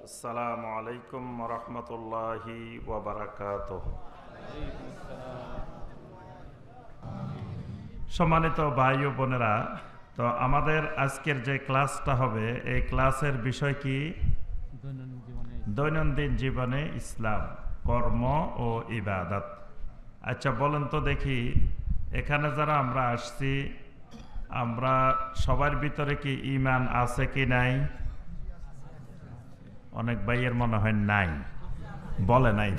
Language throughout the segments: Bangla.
আসসালামু আলাইকুম রহমতুল্লাহি ওয়া বারাকাতুহ। সম্মানিত ভাই ও বোনেরা, তো আমাদের আজকের যে ক্লাসটা হবে এই ক্লাসের বিষয় কি? দৈনন্দিন জীবনে ইসলাম, কর্ম ও ইবাদত। আচ্ছা বলেন তো দেখি, এখানে যারা আমরা আসছি আমরা সবার ভিতরে কি ঈমান আছে কি নাই? অনেক ভাইয়ের মনে হয় নাই, বলে নাই।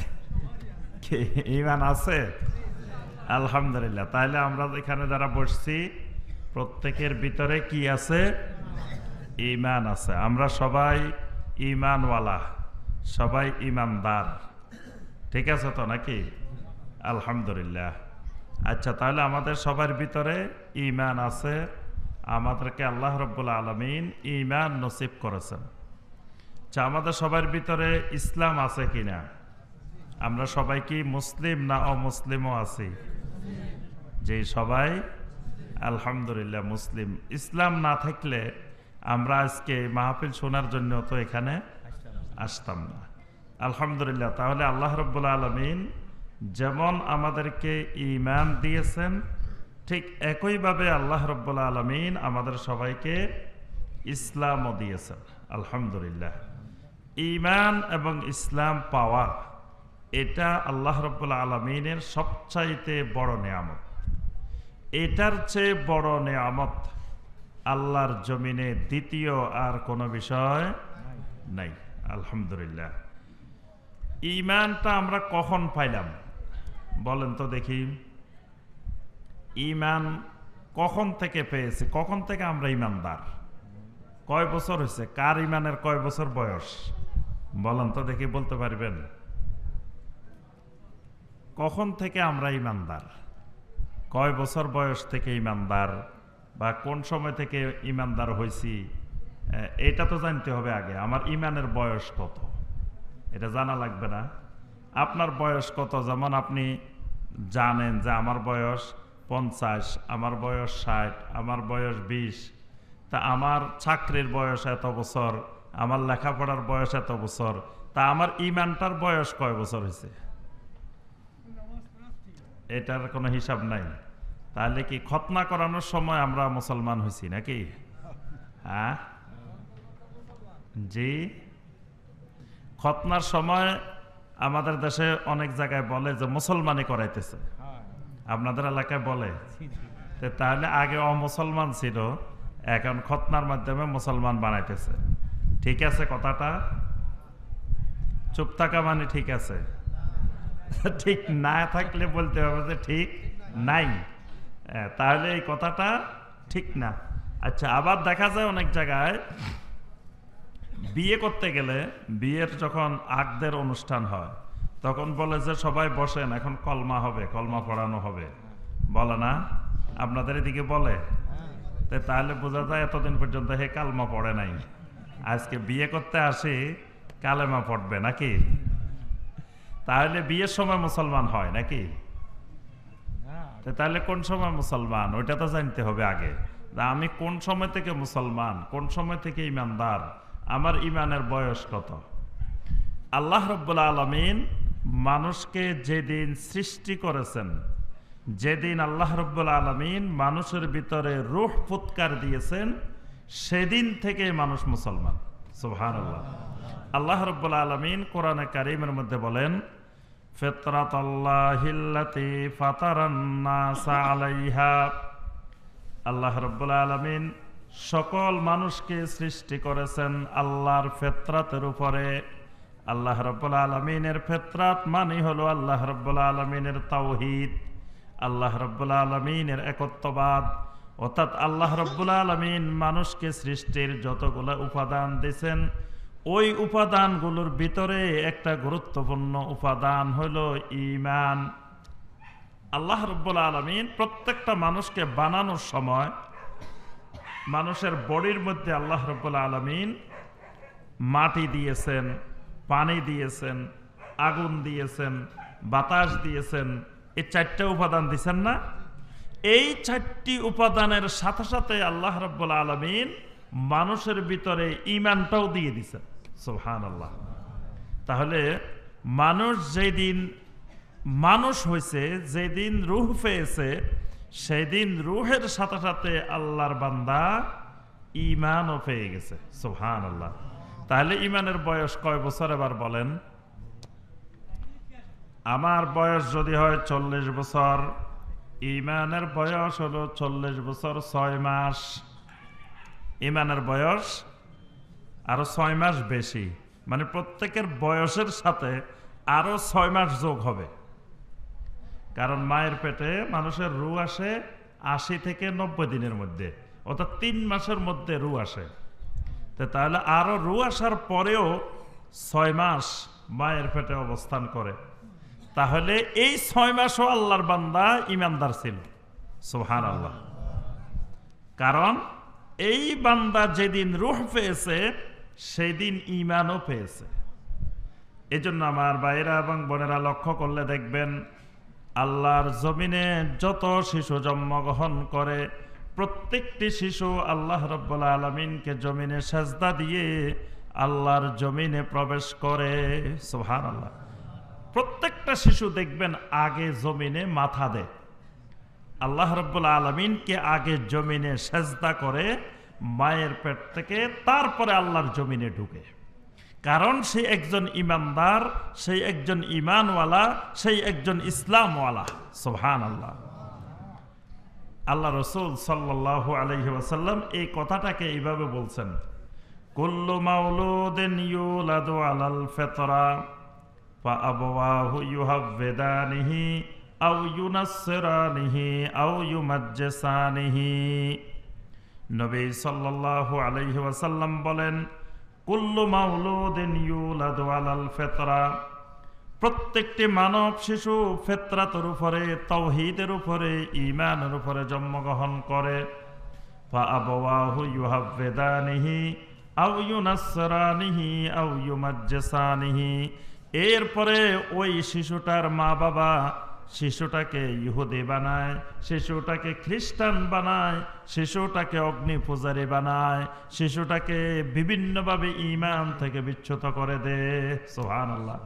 কি ঈমান আছে? আলহামদুলিল্লাহ। তাহলে আমরা এখানে যারা বসছি প্রত্যেকের ভিতরে কি আছে? ঈমান আছে। আমরা সবাই ঈমানওয়ালা, সবাই ঈমানদার। ঠিক আছে তো নাকি? আলহামদুলিল্লাহ। আচ্ছা তাহলে আমাদের সবার ভিতরে ঈমান আছে। আমাদেরকে আল্লাহ রাব্বুল আলামিন ঈমান নসিব করেছেন। আচ্ছা আমাদের সবার ভিতরে ইসলাম আছে কিনা? আমরা সবাই কি মুসলিম না অমুসলিমও আছি? যে সবাই আলহামদুলিল্লাহ মুসলিম। ইসলাম না থাকলে আমরা আজকে মাহফিল শোনার জন্য তো এখানে আসতাম না। আলহামদুলিল্লাহ। তাহলে আল্লাহ রাব্বুল আলামিন যেমন আমাদেরকে ঈমান দিয়েছেন ঠিক একইভাবে আল্লাহ রাব্বুল আলামিন আমাদের সবাইকে ইসলামও দিয়েছেন। আলহামদুলিল্লাহ। ঈমান এবং ইসলাম পাওয়া এটা আল্লাহ রাব্বুল আলামিনের সবচাইতে বড় নেয়ামত। এটার চেয়ে বড় নেয়ামত আল্লাহর জমিনে দ্বিতীয় আর কোনো বিষয় নাই। আলহামদুলিল্লাহ। ঈমানটা আমরা কখন পাইলাম বলেন তো দেখি? ঈমান কখন থেকে পেয়েছি? কখন থেকে আমরা ঈমানদার? কয় বছর হয়েছে? কার ঈমানের কয় বছর বয়স বলেন তো দেখি, বলতে পারবেন? কখন থেকে আমরা ঈমানদার? কয় বছর বয়স থেকে ঈমানদার, বা কোন সময় থেকে ঈমানদার হয়েছি? এটা তো জানতে হবে আগে। আমার ঈমানের বয়স কত এটা জানা লাগবে না? আপনার বয়স কত? যেমন আপনি জানেন যে আমার বয়স 50, আমার বয়স 60, আমার বয়স 20, তা আমার চাকরির বয়স এত বছর, আমার লেখাপড়ার বয়স এত বছর, তা আমার ঈমানটার বয়স কয় বছর হয়েছে? এটার কোনো হিসাব নাই। তাহলে কি খতনা করানোর সময় আমরা মুসলমান হয়েছি নাকি? হ্যাঁ জি। খতনার সময় আমাদের দেশে অনেক জায়গায় বলে যে মুসলমানি করাইতেছে, আপনাদের এলাকায় বলে? তাহলে আগে অমুসলমান ছিল, এখন খতনার মাধ্যমে মুসলমান বানাইতেছে। ঠিক আছে কথাটা? চুপ থাকা মানে ঠিক আছে? ঠিক না থাকলে বলতে হবে যে ঠিক নাই। তাহলে এই কথাটা ঠিক না। আচ্ছা আবার দেখা যায় অনেক জায়গায় বিয়ে করতে গেলে, বিয়ের যখন আগদের অনুষ্ঠান হয় তখন বলে যে সবাই বসেন, এখন কলমা হবে, কলমা পড়ানো হবে, বলে না? আপনাদের এদিকে বলে? তাহলে বোঝা যায় এতদিন পর্যন্ত হে কালমা পড়ে নাই, আজকে বিয়ে করতে আসি কালেমা পড়বে নাকি? তাহলে বিয়ের সময় মুসলমান হয় নাকি? তাহলে কোন সময় মুসলমান ওইটা তো জানতে হবে আগে। আমি কোন সময় থেকে মুসলমান, কোন সময় থেকে ঈমানদার, আমার ঈমানের বয়স কত? আল্লাহ রাব্বুল আলামিন মানুষকে যেদিন সৃষ্টি করেছেন, যেদিন আল্লাহ রাব্বুল আলামিন মানুষের ভিতরে রূহ ফুৎকার দিয়েছেন, সেদিন থেকে মানুষ মুসলমান। সুবহানাল্লাহ। আল্লাহ রাব্বুল আলামিন কোরআনে কারীমের মধ্যে বলেন, ফিতরাতাল্লাহিল্লাতী ফাতারান নাসা আলাইহা। আল্লাহ রাব্বুল আলামিন সকল মানুষকে সৃষ্টি করেছেন আল্লাহর ফিতরাতের উপরে। আল্লাহ রাব্বুল আলামিনের ফিতরাত মানে হলো আল্লাহ রাব্বুল আলামিনের তাওহীদ, আল্লাহ রাব্বুল আলামিনের একত্ববাদ। অর্থাৎ আল্লাহ রাব্বুল আলামিন মানুষকে সৃষ্টির যতগুলো উপাদান দিয়েছেন, ওই উপাদানগুলোর ভিতরে একটা গুরুত্বপূর্ণ উপাদান হলো ঈমান। আল্লাহ রাব্বুল আলামিন প্রত্যেকটা মানুষকে বানানোর সময় মানুষের বডির মধ্যে আল্লাহ রাব্বুল আলামিন মাটি দিয়েছেন, পানি দিয়েছেন, আগুন দিয়েছেন, বাতাস দিয়েছেন। এই 4টা উপাদান দিয়েছেন না? এই 4টি উপাদানের সাথে সাথে আল্লাহ রাব্বুল আলামিন মানুষের ভিতরে ঈমানটাও দিয়ে দিয়েছেন। সুবহানাল্লাহ। তাহলে মানুষ যেদিন মানুষ হয়েছে, যেদিন রূহ পেয়েছে, সেদিন রূহের সাথে সাথে আল্লাহর বান্দা ঈমানও পেয়ে গেছে। সুবহানাল্লাহ। তাহলে ঈমানের বয়স কয় বছর এবার বলেন? আমার বয়স যদি হয় 40 বছর, ঈমানের বয়স হলো 40 বছর 6 মাস। ঈমানের বয়স আরো 6 মাস বেশি, মানে প্রত্যেকের বয়সের সাথে আরো 6 মাস যোগ হবে। কারণ মায়ের পেটে মানুষের রূহ আসে 80 থেকে 90 দিনের মধ্যে, অর্থাৎ 3 মাসের মধ্যে রূহ আসে। তাহলে আরো রূহ আসার পরেও 6 মাস মায়ের পেটে অবস্থান করে। তাহলে এই 6 মাসও আল্লাহর বান্দা ঈমানদার ছিল। সুবহানাল্লাহ। কারণ এই বান্দা যেদিন রূহ পেয়েছে সেদিন ঈমানও পেয়েছে। এজন্য আমার ভাইরা এবং বোনেরা লক্ষ্য করলে দেখবেন, আল্লাহর জমিনে যত শিশু জন্মগ্রহণ করে, প্রত্যেকটি শিশু আল্লাহ রাব্বুল আলামিনকে জমিনে সাজদা দিয়ে আল্লাহর জমিনে প্রবেশ করে। সুবহানাল্লাহ। প্রত্যেকটা শিশু দেখবেন আগে জমিনে মাথা দেয়, আল্লাহ রাব্বুল আলামিনকে আগে জমিনে সাজদা করে মায়ের পেট থেকে, তারপরে আল্লাহর জমিনে ঢুকে। কারণ সে একজন ইমানদার, সেই একজন ইমানওয়ালা, সেই একজন ইসলামওয়ালা। সুবহানাল্লাহ। আল্লাহ রাসূল সাল্লাল্লাহু আলাইহি ওয়াসাল্লাম এই কথাটাকে এইভাবে বলছেন, কুল্লু মাউলুদিন ইউলাদু আলাল ফিতরা ফাআবওয়াহু ইউহাব্বিদানিহি আও ইউনাসসিরানিহি আও ইউমাজ্জিসানিহি। নবী সাল্লাল্লাহু আলাইহি ওয়াসাল্লাম বলেন, কুল্লু মাউলুদিন ইউলাদু আলাল ফিতরা, প্রত্যেকটি মানব শিশু ফিতরাতের উপরে, তাওহীদের উপরে, ঈমানের উপরে জন্মগ্রহণ করে। ফাআবওয়াহু ইউহাব্বিদানিহি আও ইউনাসসিরানিহি আও ইউমাজ্জিসানিহি। এরপরে ওই শিশুটার মা বাবা শিশুটাকে ইহুদি বানায়, শিশুটাকে খ্রিস্টান বানায়, শিশুটাকে অগ্নি পূজারী বানায়, শিশুটাকে বিভিন্নভাবে ঈমান থেকে বিচ্যুত করে দেয়। সুবহানাল্লাহ।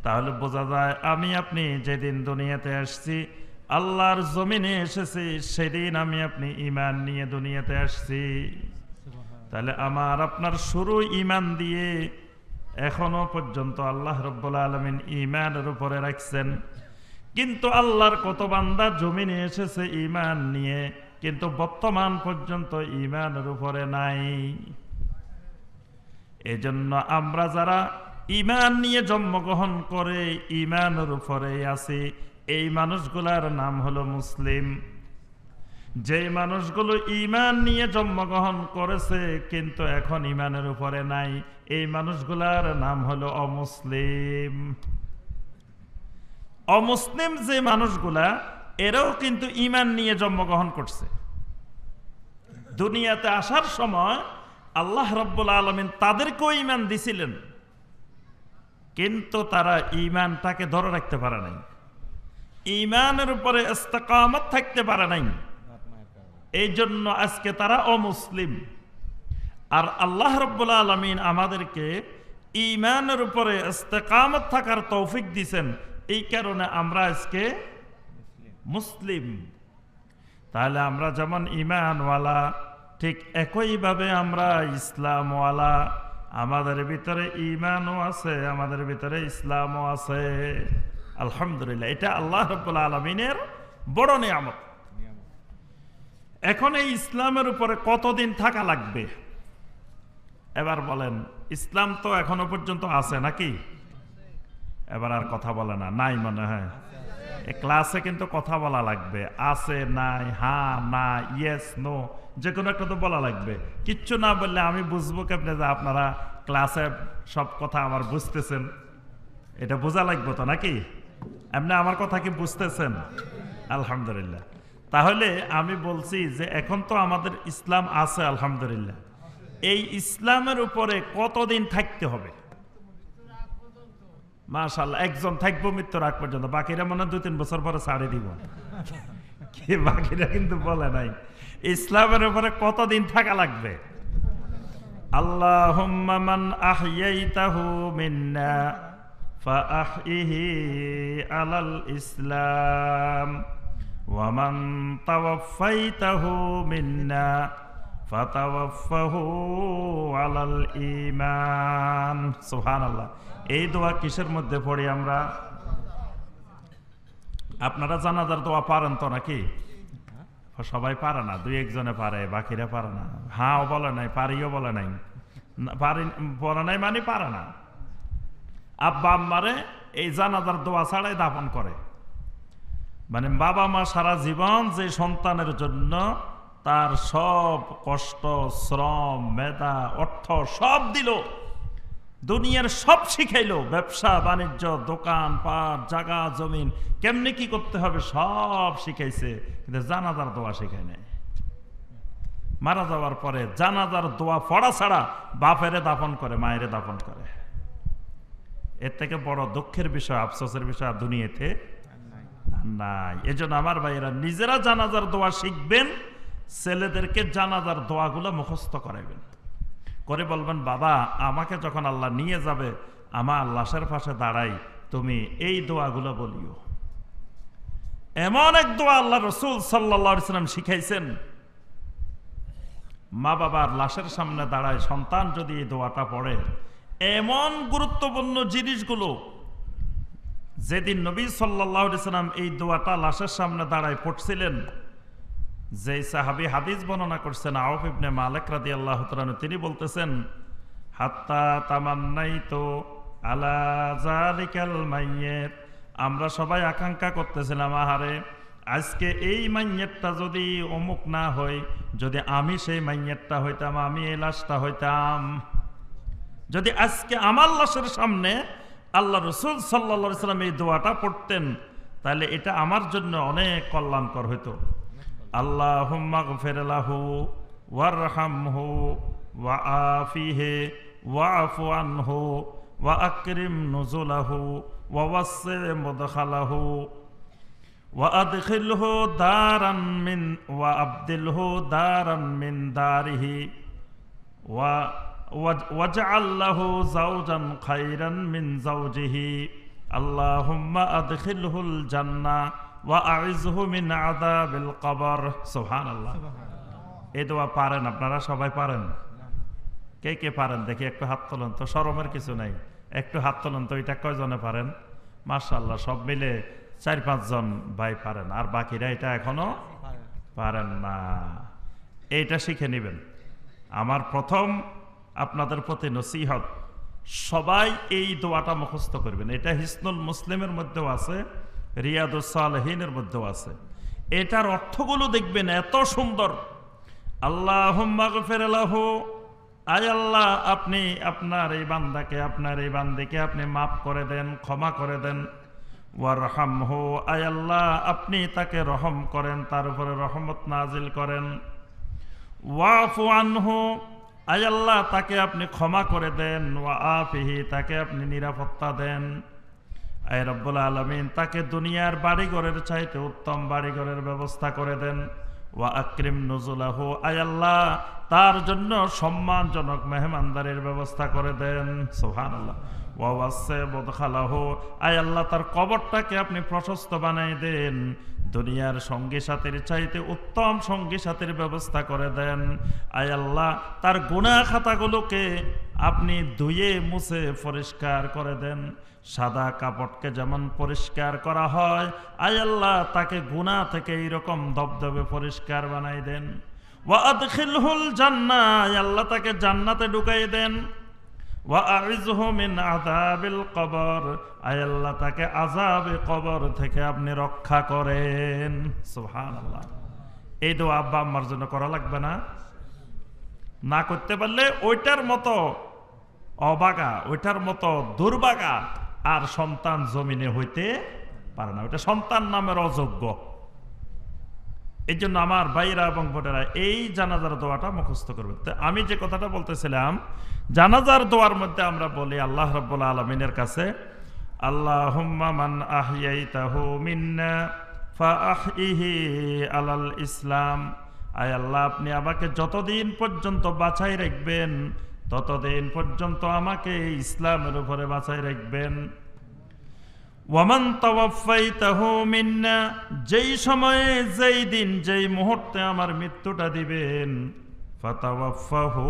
তাহলে বোঝা যায়, আমি আপনি যেদিন দুনিয়াতে আসছি, আল্লাহর জমিনে এসেছি, সেদিন আমি আপনি ঈমান নিয়ে দুনিয়াতে আসছি। তাহলে আমার আপনার শুরু ঈমান দিয়ে, এখনো পর্যন্ত আল্লাহ রাব্বুল আলামিন ঈমানের উপরে রাখছেন। কিন্তু আল্লাহর কত বান্দা জমিনে এসেছে ঈমান নিয়ে, কিন্তু বর্তমান পর্যন্ত ঈমানের উপরে নাই। এজন্য আমরা যারা ঈমান নিয়ে জন্মগ্রহণ করে ঈমানের উপরে আছি, এই মানুষগুলার নাম হলো মুসলিম। যে মানুষগুলো ঈমান নিয়ে জন্মগ্রহণ করেছে কিন্তু এখন ঈমানের উপরে নাই, এই মানুষগুলার নাম হলো অমুসলিম। অমুসলিম যে মানুষগুলা, এরাও কিন্তু ঈমান নিয়ে জন্মগ্রহণ করছে। দুনিয়াতে আসার সময় আল্লাহ রাব্বুল আলামিন তাদেরকেও ঈমান দিছিলেন, কিন্তু তারা ঈমানটাকে ধরে রাখতে পারে নাই, ঈমানের উপরে ইস্তেকামত থাকতে পারে নাই। এই জন্য আজকে তারা অমুসলিম। আর আল্লাহ রাব্বুল আলামিন আমাদেরকে ঈমানের উপরে ইস্তেকামত থাকার তৌফিক দিয়েছেন, এই কারণে আমরা আজকে মুসলিম। তাহলে আমরা যেমন ঈমানওয়ালা, ঠিক একইভাবে আমরা ইসলামওয়ালা। আমাদের ভিতরে ঈমানও আছে, আমাদের ভিতরে ইসলামও আছে। আলহামদুলিল্লাহ, এটা আল্লাহ রাব্বুল আলামিনের বড় নিয়ামত। এখন এই ইসলামের উপরে কতদিন থাকা লাগবে এবার বলেন? ইসলাম তো এখনো পর্যন্ত আছে নাকি? এবার আর কথা বলে না, নাই মনে হয়। এই ক্লাসে কিন্তু কথা বলা লাগবে, আছে নাই, হ্যাঁ না, ইয়েস নো, যে কোনো একটা তো বলা লাগবে। কিচ্ছু না বললে আমি বুঝবো কেমনে যে আপনারা ক্লাসে সব কথা আমার বুঝতেছেন? এটা বোঝা লাগবে তো নাকি? এমনি আমার কথা কি বুঝতেছেন? আলহামদুলিল্লাহ। তাহলে আমি বলছি যে এখন তো আমাদের ইসলাম আছে আলহামদুলিল্লাহ। এই ইসলামের উপরে কতদিন থাকতে হবে? মাশাআল্লাহ, একজন থাকবো মৃত্যুর আগ পর্যন্ত, বাকিরা মনে 2-3 বছর পরে ছাড়ে দিব। কি বাকিরা কিন্তু বলে নাই ইসলামের উপরে কতদিন থাকা লাগবে। আল্লাহুম্মা মান আহইয়াইতাহু মিন্না ফাআহইহি আলাল ইসলাম ওয়া মান তাওয়াফাইতাহু মিন্না ফাতাওয়াফাহু আলাল ঈমান। সুবহানাল্লাহ। এই দোয়া কিসের মধ্যে পড়ি আমরা? আপনারা জানাজার দোয়া পারেন তো নাকি? সবাই পারে না, দুই একজনে পারে, বাকিরা পারে না। হ্যাঁ বলে নাই, পারিও বলে নাই, বলে নাই মানে পারে না। আব্বা আম্মারে এই জানাজার দোয়া ছাড়াই দাফন করে। মানে বাবা মা সারা জীবন যে সন্তানের জন্য তার সব কষ্ট, শ্রম, মেধা, অর্থ সব দিল, দুনিয়ার সব শিখাইলো, ব্যবসা বাণিজ্য, দোকান পাট, জায়গা জমিন কেমনে কি করতে হবে সব শিখাইছে, কিন্তু জানাজার দোয়া শিখায় নাই। মারা যাওয়ার পরে জানাজার দোয়া পড়া ছাড়া বাপেরে দাফন করে, মায়েরে দাফন করে। এর থেকে বড় দুঃখের বিষয়, আফসোসের বিষয় আর দুনিয়াতে নাই। এজন্য আমার ভাইয়েরা নিজেরা জানাজার দোয়া শিখবেন, ছেলেদেরকে জানাজার দোয়াগুলো মুখস্থ করাইবেন, করে বলবেন বাবা আমাকে যখন আল্লাহ নিয়ে যাবে আমার লাশের পাশে দাঁড়াই তুমি এই দোয়াগুলো বলিও। এমন এক দোয়া আল্লাহ রসুল সাল্লাল্লাহু আলাইহি ওয়াসাল্লাম শিখাইছেন, মা বাবার লাশের সামনে দাঁড়ায় সন্তান যদি এই দোয়াটা পড়ে, এমন গুরুত্বপূর্ণ জিনিসগুলো যেদিন নবী সাল্লাল্লাহু আলাইহি ওয়াসাল্লাম এই দোয়াটা লাশের সামনে দাঁড়ায় পড়ছিলেন, যে সাহাবী হাদিস বর্ণনা করছেন আউফ ইবনে মালিক রাদিয়াল্লাহু তাআলা, তিনি বলতেছেন হাত্তা তামান্নাইতু আলা যালিকাল মাইয়িত, আমরা সবাই আকাঙ্ক্ষা করতেছিলাম আহারে আজকে এই মাইয়িতটা যদি অমুক না হয়, যদি আমি সেই মাইয়িতটা হইতাম, আমি এই লাশটা হইতাম, যদি আজকে আমার লাশের সামনে আল্লাহ রাসূল সাল্লাল্লাহু আলাইহি ওয়াসাল্লাম এই দোয়াটা পড়তেন তাহলে এটা আমার জন্য অনেক কল্যাণকর হইতো। আল্লাহুম্মা গফির লাহু ওয়ারহামহু ওয়া আফিহি ওয়াফু আনহু ওয়া আকরিম নুজুলাহু ওয়া ওয়াসি মুদখালাহু ওয়া আদখিলহু দারান মিন ওয়া আবদিলহু দারান মিন দারিহি ওয়া ওয়াজআল লাহু যাওজান খায়রান মিন যাওজিহি আল্লাহুম্মা আদখিলহুল জান্নাহ ওয়া আইযহু মিন আযাবিল কবর। সুবহানাল্লাহ। এই দোয়া পারেন আপনারা? সবাই পারেন? কে কে পারেন দেখি একটু হাত তোলেন তো, শরমের কিছু নাই, একটু হাত তোলেন তো। এটা কয়জনে পারেন? মাশাআল্লাহ, সব মিলে 4-5 জন ভাই পারেন, আর বাকিরা এটা এখনো পারেন না। এইটা শিখে নেবেন। আমার প্রথম আপনাদের প্রতি নসিহত, সবাই এই দোয়াটা মুখস্থ করবেন। এটা হিসনুল মুসলিমের মধ্যেও আছে, রিয়াদুস সালেহিনের মধ্যেও আছে। এটার অর্থগুলো দেখবেন এত সুন্দর। আল্লাহুম্মা গফির লাহু, আয় আল্লাহ আপনি আপনার এই বান্দাকে, আপনার এই বান্দিকে আপনি মাফ করে দেন, ক্ষমা করে দেন। ওয়ারহামহু, আয় আল্লাহ আপনি তাকে রহম করেন, তার উপরে রহমত নাজিল করেন। ওয়াফু আনহু, আয় আল্লাহ তাকে আপনি ক্ষমা করে দেন। ওয়া আফিহি, তাকে আপনি নিরাপত্তা দেন। আয় রব্বুল আলামিন তাকে দুনিয়ার বাড়িঘরের চাইতে উত্তম বাড়িঘরের ব্যবস্থা করে দেন। ওয়া আকরিম নুজুলাহু, আয় আল্লাহ তার জন্য সম্মানজনক মেহমানদারির ব্যবস্থা করে দেন। সুবহানাল্লাহ। ওয়া ওয়াসি মুদখালাহু, আয় আল্লাহ তার কবরটাকে আপনি প্রশস্ত বানাই দেন, দুনিয়ার সঙ্গী সাথীর চাইতে উত্তম সঙ্গী সাথীর ব্যবস্থা করে দেন। আয় আল্লাহ তার গুনাহ খাতাগুলোকে আপনি ধুয়ে মুছে পরিষ্কার করে দেন, সাদা কাপড়কে যেমন পরিষ্কার করা হয়, আয় আল্লাহ তাকে গুনাহ থেকে এইরকম দবদবে পরিষ্কার বানাই দেন। ওয়া আদখিলহুল জান্নাহ, আয় আল্লাহ তাকে জান্নাতে ঢুকাই দেন। ওয়া আইযহু মিন আযাবিল কবর, আয় আল্লাহ তাকে আযাবে কবর থেকে আপনি রক্ষা করেন। সুবহানাল্লাহ। এই দোয়া আব্বা আম্মার জন্য করা লাগবে না? না করতে পারলে ওইটার মতো অবাগা, ওইটার মতো দুর্বাগা আর সন্তান জমিনে হইতে পারে না। ওইটা সন্তান নামের অযোগ্য। এই জন্য আমার ভাইরা এবং বোনেরা এই জানাজার দোয়াটা মুখস্থ করবে। আমি যে কথাটা বলতেছিলাম, জানাজার দোয়ার মধ্যে আমরা বলি আল্লাহ রাব্বুল আলামিনের কাছে, আল্লাহুম্মা মান আহইয়াইতাহু মিন্না ফাআহইহি আলাল ইসলাম, আয় আল্লাহ আপনি আমাকে যতদিন পর্যন্ত বাঁচাই রাখবেন ততদিন পর্যন্ত আমাকে ইসলামের উপরে বাঁচাই রাখবেন। ওয়ামান তাওয়াফাইতাহু মিন্না, যেই সময়ে, যেই দিন, যেই মুহূর্তে আমার মৃত্যুটা দিবেন, ফাতাওয়াফাহু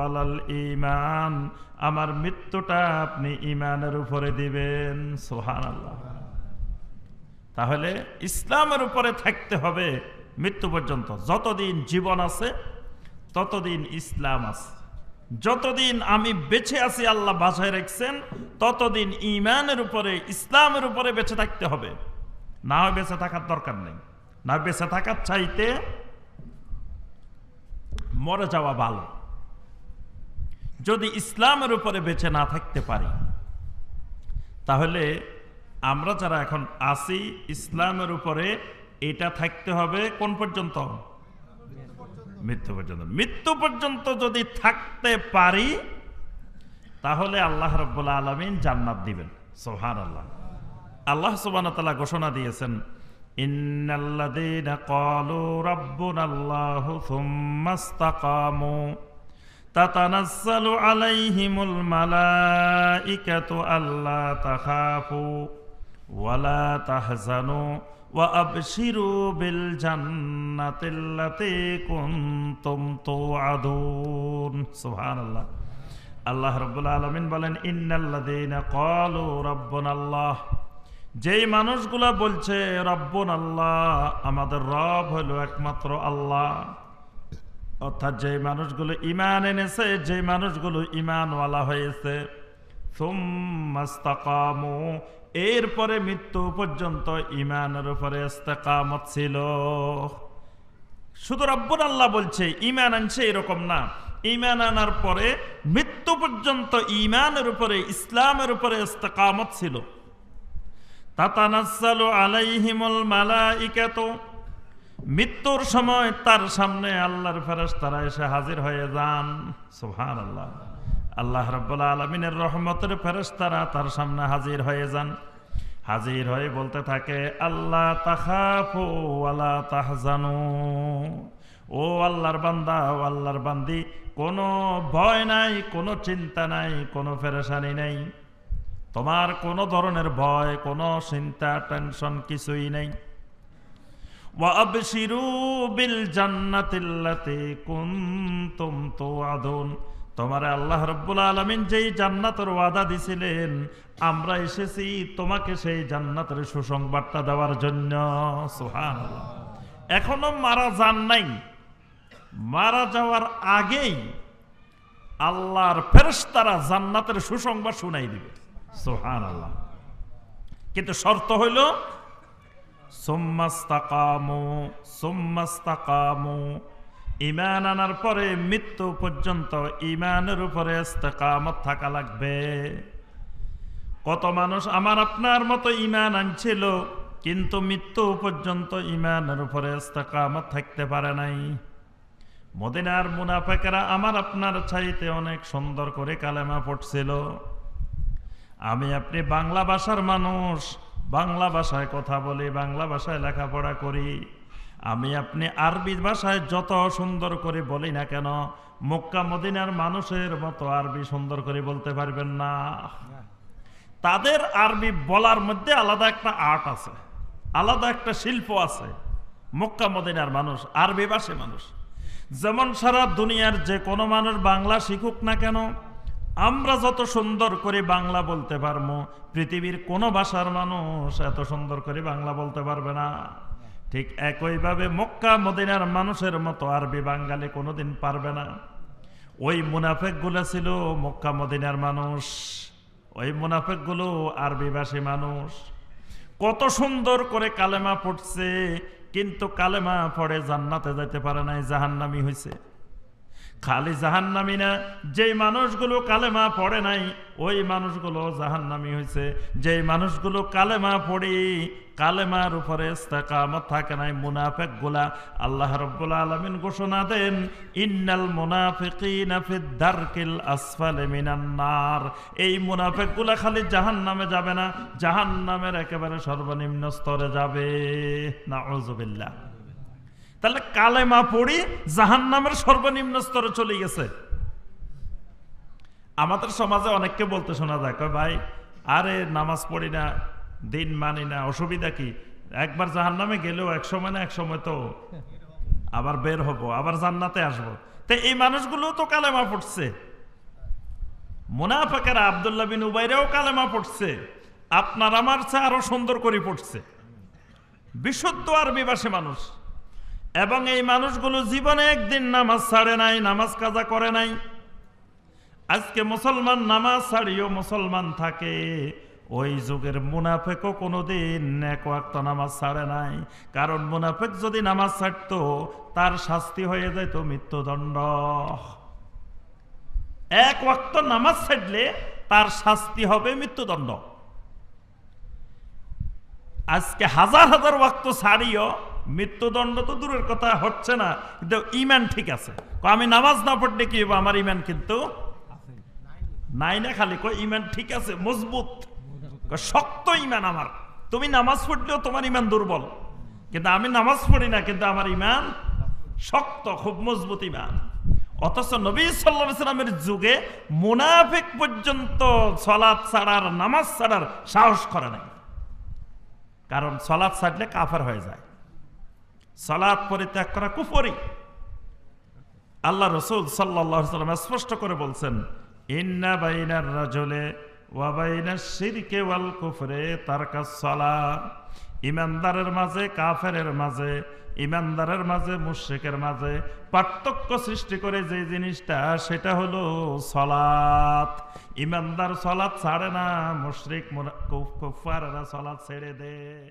আলাল ঈমান, আমার মৃত্যুটা আপনি ঈমানের উপরে দিবেন। সুবহানাল্লাহ। তাহলে ইসলামের উপরে থাকতে হবে মৃত্যু পর্যন্ত। যতদিন জীবন আছে ততদিন ইসলাম আছে। যতদিন আমি বেঁচে আছি, আল্লাহ বাঁচায় রাখছেন, ততদিন ঈমানের উপরে, ইসলামের উপরে বেঁচে থাকতে হবে। না হয় বেঁচে থাকার দরকার নেই। না বেঁচে থাকার চাইতে মরে যাওয়া ভালো। যদি ইসলামের উপরে বেঁচে না থাকতে পারি, তাহলে আমরা যারা এখন আছি ইসলামের উপরে, এটা থাকতে হবে কোন পর্যন্ত? মৃত্যু পর্যন্ত। মৃত্যু পর্যন্ত যদি থাকতে পারি, তাহলে আল্লাহ রাব্বুল আলামিন জান্নাত দিবেন। সুবহানাল্লাহ। আল্লাহ সুবহানাহু ওয়া তাআলা ঘোষণা দিয়েছেন, ইন্নাল্লাযীনা ক্বালু রাব্বুনাল্লাহু সুম্মা ইসতাকামু তাতানাজ্জালু আলাইহিমুল মালাইকাতু আল্লা তাখাফু ওয়ালা তাহজানু ওয়া আবশিরু বিল জান্নাতিল্লাতী কুনতুম তুআদুন। সুবহানাল্লাহ। আল্লাহ রাব্বুল আলামিন বলেন, ইন্নাল্লাযীনা ক্বালু রাব্বুনাল্লাহ, যেই মানুষগুলা বলছে রাব্বুনাল্লাহ, আমাদের রব হলো একমাত্র আল্লাহ, অর্থাৎ যেই মানুষগুলো ঈমান এনেছে, যেই মানুষগুলো ঈমানওয়ালা হয়েছে, সুম্মা ইসতাকামু, এরপরে মৃত্যু পর্যন্ত ঈমানের উপরে ইস্তেকামত ছিল। শুধু রাব্বুনাল্লাহ বলছে, ঈমান আনছে এরকম না। ঈমান আনার পরে মৃত্যু পর্যন্ত ঈমানের উপরে, ইসলামের উপরে ইস্তেকামত ছিল। তাতানাজ্জালু আলাইহিমুল মালাইকাতু, মৃত্যুর সময় তার সামনে আল্লাহর ফেরেশতারা এসে হাজির হয়ে যান। সুবহানাল্লাহ। আল্লাহ রাব্বুল আলামিনের রহমতের ফেরেশতারা তার সামনে হাজির হয়ে যান। হাজির হয়ে বলতে থাকে, আল্লাহ তাখাফু ওয়ালা তাহজানু, ও আল্লাহর বান্দা, ও আল্লাহর বান্দি, কোনো ভয় নাই, কোনো চিন্তা নাই, কোনো পেরেশানি নাই, তোমার কোনো ধরনের ভয়, কোনো চিন্তা, টেনশন কিছুই নেই। ওয়া আবশিরু বিল জান্নাতিল্লাতী কুনতুম তুআদুন, তোমারে আল্লাহ রাব্বুল আলামিন যেই জান্নাতের ওয়াদা দিছিলেন, আমরা এসেছি তোমাকে সেই জান্নাতের সুসংবাদটা দেওয়ার জন্য। সুবহানাল্লাহ। এখনো মারা যান নাই, মারা যাওয়ার আগেই আল্লাহর ফেরেশতারা জান্নাতের সুসংবাদ শুনাই দিবে। সুবহানাল্লাহ। কিন্তু শর্ত হইল সুম্মা ইসতাকামু, সুম্মা ইসতাকামু, ঈমান আনার পরে মৃত্যু পর্যন্ত ঈমানের উপরে ইস্তেকামত থাকা লাগবে। কত মানুষ আমার আপনার মতো ঈমান আনছিল, কিন্তু মৃত্যু পর্যন্ত ঈমানের উপরে ইস্তেকামত থাকতে পারে নাই। মদিনার মুনাফিকরা আমার আপনার চাইতে অনেক সুন্দর করে কালেমা পড়ছিল। আমি আপনি বাংলা ভাষার মানুষ, বাংলা ভাষায় কথা বলি, বাংলা ভাষায় লেখাপড়া করি। আমি আপনি আরবি ভাষায় যত সুন্দর করে বলি না কেন, মক্কা মদিনার মানুষের মতো আরবি সুন্দর করে বলতে পারবেন না। তাদের আরবি বলার মধ্যে আলাদা একটা আর্ট আছে, আলাদা একটা শিল্প আছে। মক্কা মদিনার মানুষ, আরবি ভাষী মানুষ। যেমন সারা দুনিয়ার যে কোনো মানুষ বাংলা শিখুক না কেন, আমরা যত সুন্দর করে বাংলা বলতে পারবো, পৃথিবীর কোনো ভাষার মানুষ এত সুন্দর করে বাংলা বলতে পারবে না। ঠিক একইভাবে মক্কা মদিনার মানুষের মতো আরবি বাঙালি কোনোদিন পারবে না। ওই মুনাফিকগুলো ছিল মক্কা মদিনার মানুষ, ওই মুনাফিকগুলো আরবি ভাষী মানুষ। কত সুন্দর করে কালেমা পড়ছে, কিন্তু কালেমা পড়ে জান্নাতে যাইতে পারে নাই, জাহান্নামী হয়েছে। খালি জাহান্নামী না, যেই মানুষগুলো কালেমা পড়ে নাই ওই মানুষগুলো জাহান্নামী হয়েছে। যেই মানুষগুলো কালেমা পড়ি, কালেমার উপরে ইস্তেকামত থাকে নাই, মুনাফিকগুলা, আল্লাহ রাব্বুল আলামিন ঘোষণা দেন, ইন্নাল মুনাফিকিনা ফিদ দারকিল আসফালি মিনান নার। এই মুনাফিকগুলা খালি জাহান্নামে যাবে না, জাহান্নামের একেবারে সর্বনিম্ন স্তরে যাবে। নাউযুবিল্লাহ। তাহলে কালেমা পড়ি জাহান্নামের সর্বনিম্ন স্তরে চলে গেছে। আমাদের সমাজে অনেককে বলতে শোনা যায়, কয় ভাই আরে নামাজ পড়ি না, দিন মানি না, অসুবিধা কি? একবার জাহান্নামে গেলেও এক সময় না এক সময় তো আবার বের হব, আবার জান্নাতে আসবো। তো এই মানুষগুলো তো কালেমা পড়ছে, মুনাফিকেরা আব্দুল্লাহ বিন উবাইরাও কালেমা পড়ছে, আপনার আমার চেয়ে আরো সুন্দর করে পড়ছে, বিশুদ্ধ আরবি ভাষী মানুষ। এবং এই মানুষগুলো জীবনে একদিন নামাজ ছাড়ে নাই, নামাজ কাজা করে নাই। আজকে মুসলমান নামাজ ছাড়িও মুসলমান থাকে, ওই যুগের মুনাফিকও কোনোদিন এক ওয়াক্ত নামাজ ছাড়ে নাই। কারণ মুনাফিক যদি নামাজ ছাড়তো তার শাস্তি হয়ে যেত মৃত্যুদণ্ড। এক ওয়াক্ত নামাজ ছাড়লে তার শাস্তি হবে মৃত্যুদণ্ড। আজকে হাজার হাজার ওয়াক্ত ছাড়িও মৃত্যুদণ্ড তো দূরের কথা হচ্ছে না, কিন্তু ইমান ঠিক আছে। আমি নামাজ না পড়লে কি হবে, আমার ইমান কিন্তু নাই না, খালি কই ইমান ঠিক আছে, মজবুত শক্ত ইমান আমার। তুমি নামাজ পড়লেও তোমার ইমান দুর্বল, কিন্তু আমি নামাজ পড়ি না, কিন্তু আমার ইমান শক্ত, খুব মজবুত ইমান। অথচ নবী সাল্লাল্লাহু আলাইহি ওয়াসাল্লামের যুগে মুনাফিক পর্যন্ত সালাত ছাড়ার, নামাজ ছাড়ার সাহস করে নাই। কারণ সালাত ছাড়লে কাফের হয়ে যায়, সালাত পরিত্যাগ করা কুফরি। আল্লাহ রাসূল সাল্লাল্লাহু আলাইহি ওয়াসাল্লাম স্পষ্ট করে বলছেন, ইন্না বাইনার রাজুলে ওয়া বাইনাশ শিরকি ওয়াল কুফরি তারকাস সালাহ। ইমানদারের মাঝে কাফেরের মাঝে, ইমানদারের মাঝে মুশরিকের মাঝে পার্থক্য সৃষ্টি করে যে জিনিসটা, সেটা হলো সালাত। ইমানদার সালাত ছাড়ে না, মুশরিক কুফাররা সালাত ছেড়ে দেয়।